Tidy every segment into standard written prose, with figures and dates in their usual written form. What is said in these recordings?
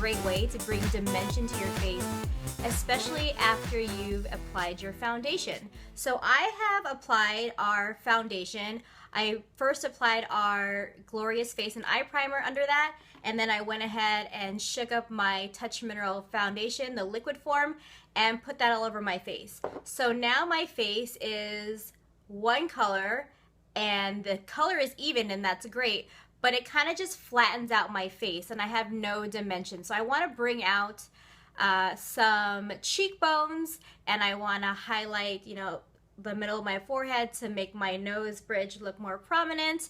great way to bring dimension to your face, especially after you've applied your foundation. So I have applied our foundation. I first applied our Glorious Face and Eye Primer under that, and then I went ahead and shook up my Touch Mineral foundation, the liquid form, and put that all over my face. So now my face is one color, and the color is even, and that's great, but it kind of just flattens out my face, and I have no dimension. So I want to bring out some cheekbones, and I want to highlight, you know, the middle of my forehead to make my nose bridge look more prominent.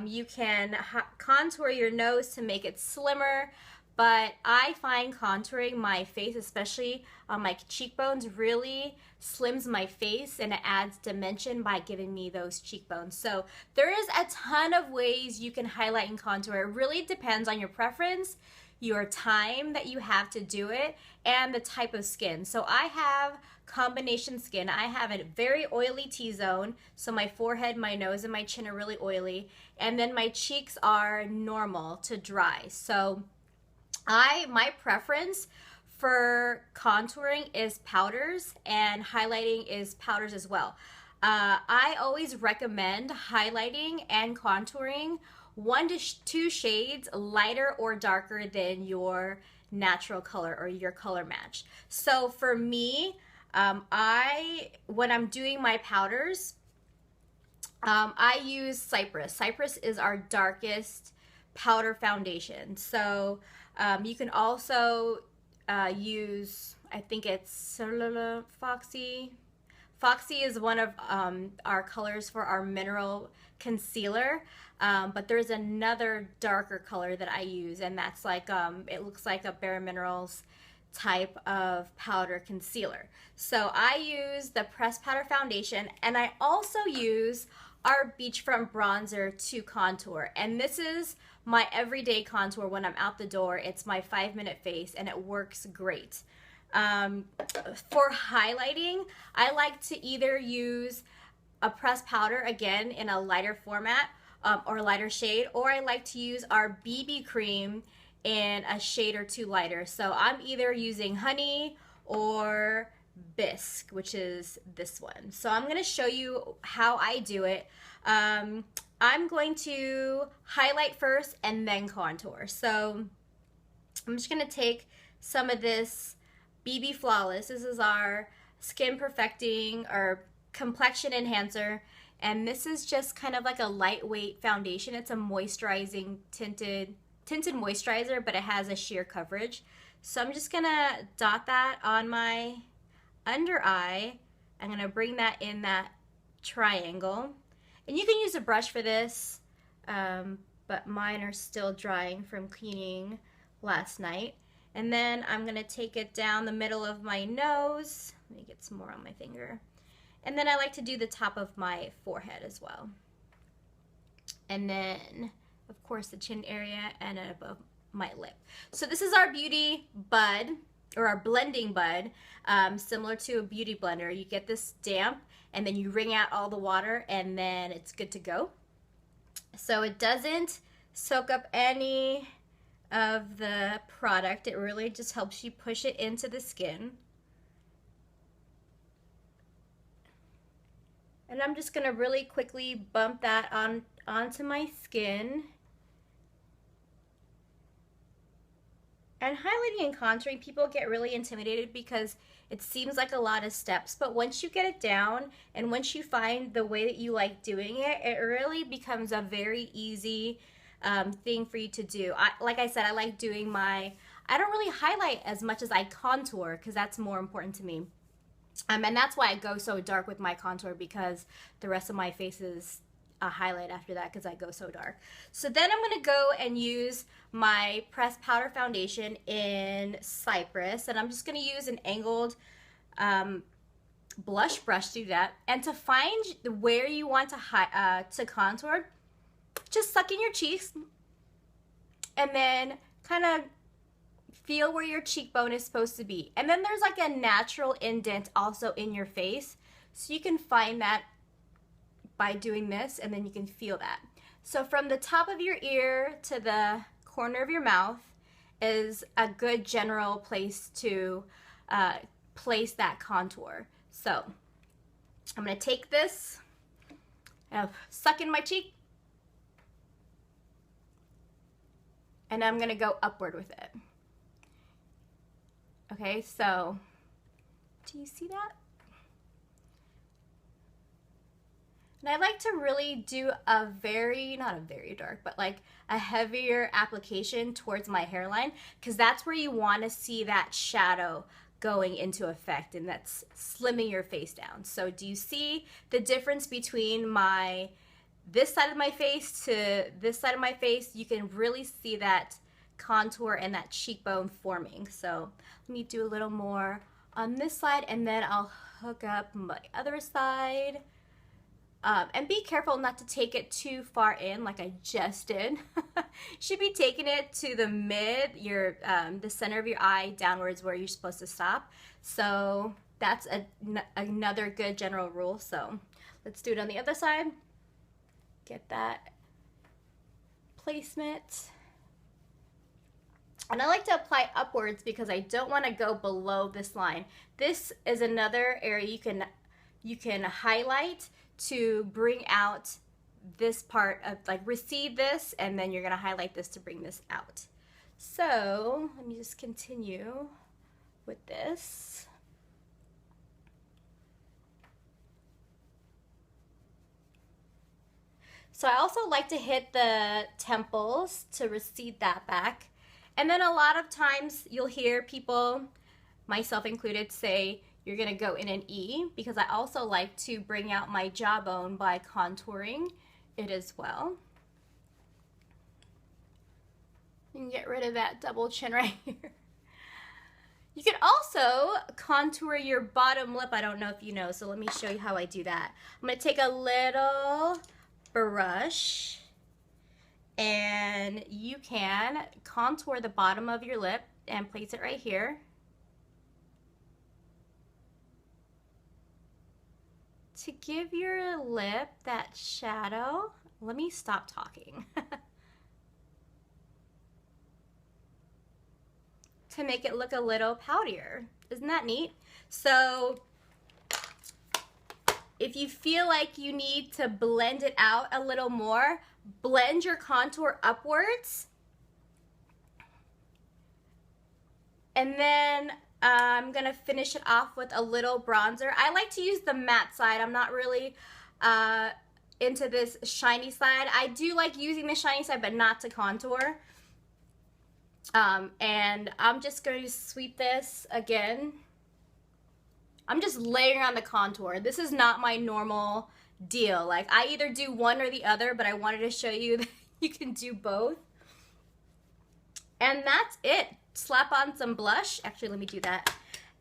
You can contour your nose to make it slimmer, but I find contouring my face, especially on my cheekbones, really slims my face and it adds dimension by giving me those cheekbones. So there is a ton of ways you can highlight and contour. It really depends on your preference, your time that you have to do it, and the type of skin. So I have combination skin. I have a very oily T-zone, so my forehead, my nose, and my chin are really oily, and then my cheeks are normal to dry. So my preference for contouring is powders, and highlighting is powders as well. I always recommend highlighting and contouring 1 to 2 shades lighter or darker than your natural color or your color match. So for me, when I'm doing my powders, I use Cypress. Cypress is our darkest powder foundation. So you can also use, I think it's Foxy. Foxy is one of our colors for our mineral concealer, but there's another darker color that I use, and that's like, it looks like a Bare Minerals type of powder concealer. So I use the pressed powder foundation, and I also use our Beachfront bronzer to contour, and this is my everyday contour when I'm out the door. It's my 5-minute face, and it works great. For highlighting, I like to either use a pressed powder, again in a lighter format, or lighter shade, or I like to use our BB cream in a shade or 2 lighter. So I'm either using Honey or Bisque, which is this one. So I'm going to show you how I do it. I'm going to highlight first and then contour. So I'm just going to take some of this BB Flawless. This is our skin perfecting or complexion enhancer, and this is just kind of like a lightweight foundation. It's a moisturizing tinted moisturizer, but it has a sheer coverage. So I'm just gonna dot that on my under eye. I'm gonna bring that in that triangle, and you can use a brush for this, but mine are still drying from cleaning last night. And then I'm gonna take it down the middle of my nose. Let me get some more on my finger. And then I like to do the top of my forehead as well. And then, of course, the chin area and above my lip. So this is our beauty bud, or our blending bud, similar to a beauty blender. You get this damp, and then you wring out all the water, and then it's good to go. So it doesn't soak up any of the product. It really just helps you push it into the skin. And I'm just gonna really quickly bump that onto my skin. And highlighting and contouring, people get really intimidated because it seems like a lot of steps, but once you get it down and once you find the way that you like doing it, it really becomes a very easy thing for you to do. Like I said, I like doing I don't really highlight as much as I contour, because that's more important to me. And that's why I go so dark with my contour, because the rest of my face is a highlight after that, because I go so dark. So then I'm going to go and use my pressed powder foundation in Cypress, and I'm just going to use an angled blush brush to do that. And to find where you want to contour, just suck in your cheeks and then kind of feel where your cheekbone is supposed to be. And then there's like a natural indent also in your face, so you can find that by doing this, and then you can feel that. So from the top of your ear to the corner of your mouth, is a good general place to place that contour. So I'm going to take this and suck in my cheek, and I'm going to go upward with it. Okay, so do you see that? And I like to really do a not a very dark, but like a heavier application towards my hairline, because that's where you want to see that shadow going into effect, and that's slimming your face down. So do you see the difference between this side of my face to this side of my face? You can really see that contour and that cheekbone forming. So let me do a little more on this side, and then I'll hook up my other side. And be careful not to take it too far in like I just did. Should be taking it to the the center of your eye downwards where you're supposed to stop. So that's another good general rule. So let's do it on the other side. Get that placement. And I like to apply upwards because I don't want to go below this line. This is another area you can highlight to bring out this part of, like, receive this, and then you're going to highlight this to bring this out. So let me just continue with this. So I also like to hit the temples to recede that back. And then a lot of times you'll hear people, myself included, say you're going to go in an E, because I also like to bring out my jawbone by contouring it as well. You can get rid of that double chin right here. You can also contour your bottom lip. I don't know if you know, so let me show you how I do that. I'm going to take a little brush, and you can contour the bottom of your lip and place it right here. To give your lip that shadow. Let me stop talking. To make it look a little poutier. Isn't that neat? So if you feel like you need to blend it out a little more, blend your contour upwards. And then I'm gonna finish it off with a little bronzer. I like to use the matte side. I'm not really into this shiny side. I do like using the shiny side, but not to contour. And I'm just going to sweep this again. I'm just layering on the contour. This is not my normal deal. Like, I either do one or the other, but I wanted to show you that you can do both. And that's it. Slap on some blush. Actually, let me do that.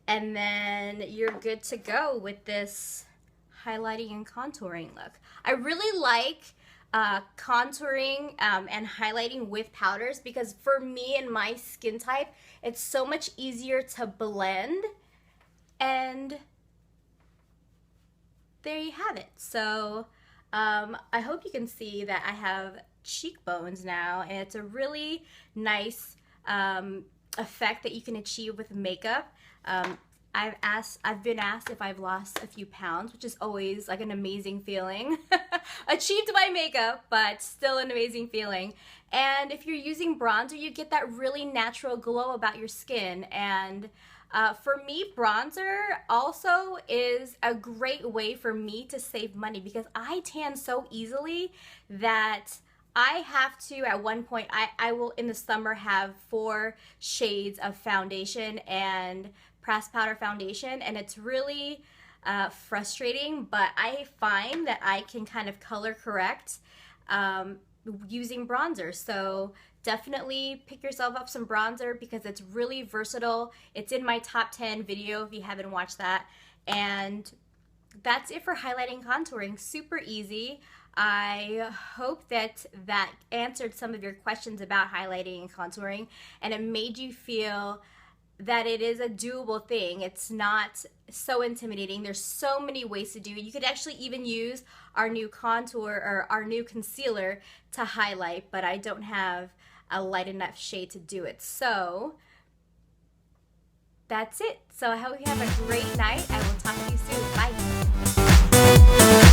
And then you're good to go with this highlighting and contouring look. I really like contouring and highlighting with powders, because for me and my skin type, it's so much easier to blend. And there you have it. So I hope you can see that I have cheekbones now, and it's a really nice effect that you can achieve with makeup. I've been asked if I've lost a few pounds, which is always like an amazing feeling. Achieved by makeup, but still an amazing feeling. And if you're using bronzer, you get that really natural glow about your skin. And for me, bronzer also is a great way for me to save money, because I tan so easily that I have to, at one point, I will in the summer have 4 shades of foundation and pressed powder foundation, and it's really frustrating, but I find that I can kind of color correct using bronzer. So definitely pick yourself up some bronzer, because it's really versatile. It's in my top 10 video if you haven't watched that. And that's it for highlighting, contouring. Super easy. I hope that that answered some of your questions about highlighting and contouring, and it made you feel that it is a doable thing. It's not so intimidating. There's so many ways to do it. You could actually even use our new contour or our new concealer to highlight, but I don't have a light enough shade to do it. So that's it. So I hope you have a great night. I will talk to you soon. Bye.